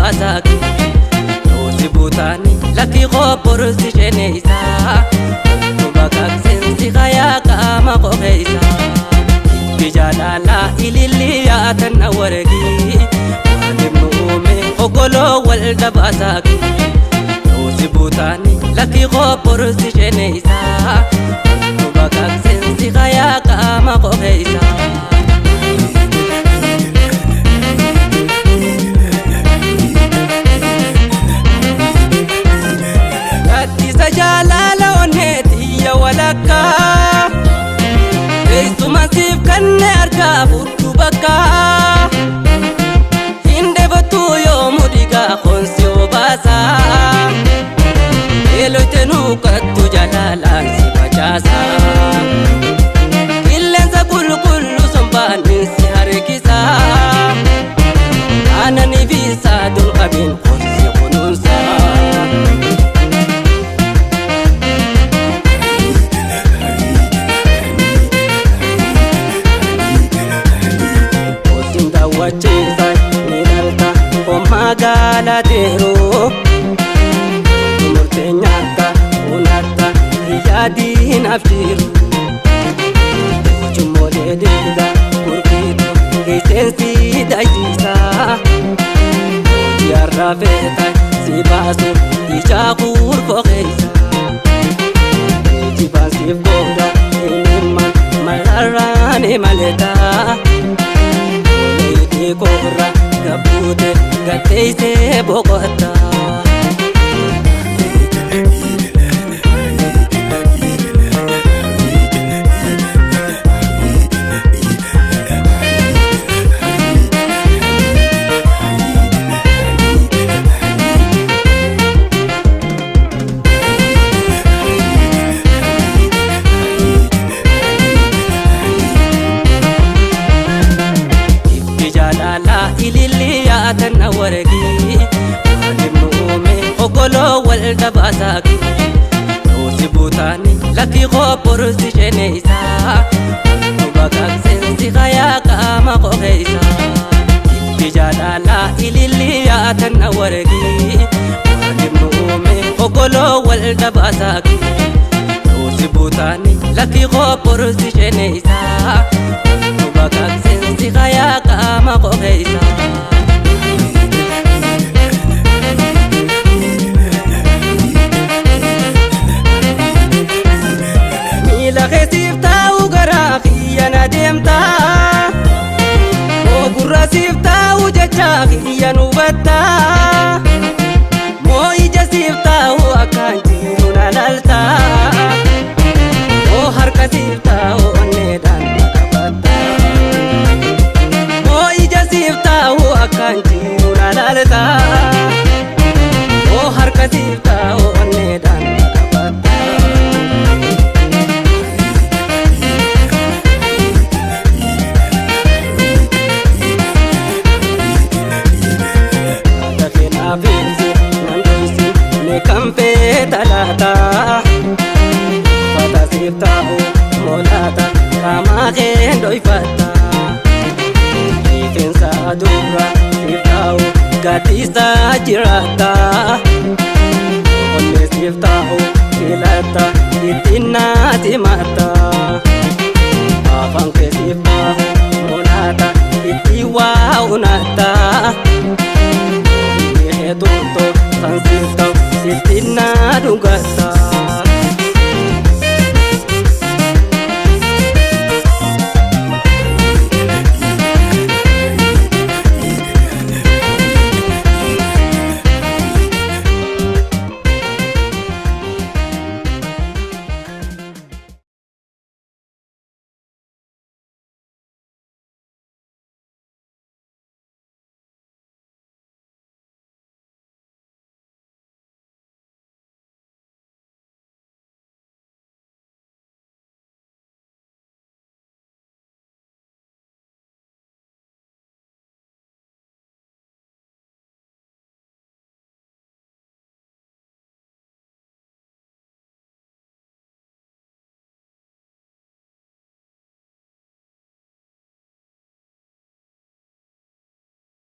dabasaki Rosi butani laki qoporsi sheneysa Tubakak sensi khaya kama qogeisa Bijalala ililiyatan awaregi Walimnume ogolo wal dabasaki Rosi butani laki qoporsi sheneysa Tubakak sensi khaya kama qogeisa Jalala oneti ya walaka Eistu masif kanne arka futu baka Hinde batu yo mudiga khonsi obasa Elo tenu kattu jalala si bajasa Illensa kullu sombanin si harikisa Anani visa dun kabin khonsi khununsa Wachisa nidalta omagala tero Murtenyaka unata yadi naftiru Chumole dega kurkitu gisensi dajisa Yarra feta sibasu ichakur fogeisa Chibasif goda iniman malarane maleta Korra gabute gateise bogota ililiyatan awaregi Walimnume ogolo wal dabasaki Rosi butani laki qoporsi sheneysa Tubakak sensi khaya kama qogeisa Bijalala ililiyatan awaregi Walimnume ogolo wal dabasaki Rosi butani laki qoporsi sheneysa Tubakak sensi khaya kama qogeisa Mila khesifta ugara khiyana demta O gurra sifta ujacha khiyanu batta Mo ija sifta u akanji unalalta O harka sifta u nedan makabatta Mo ija sifta u akanji unalalta O harka sifta u nedan makabatta Avinzi nandoisi ne kampe talata Fata siftau molata kama gendo ifata Ifensa dura siftau gatisa jirata Onne siftau kilata itina timata Afanke siftau molata itiwa unata Tunto sansifta sitina dugasa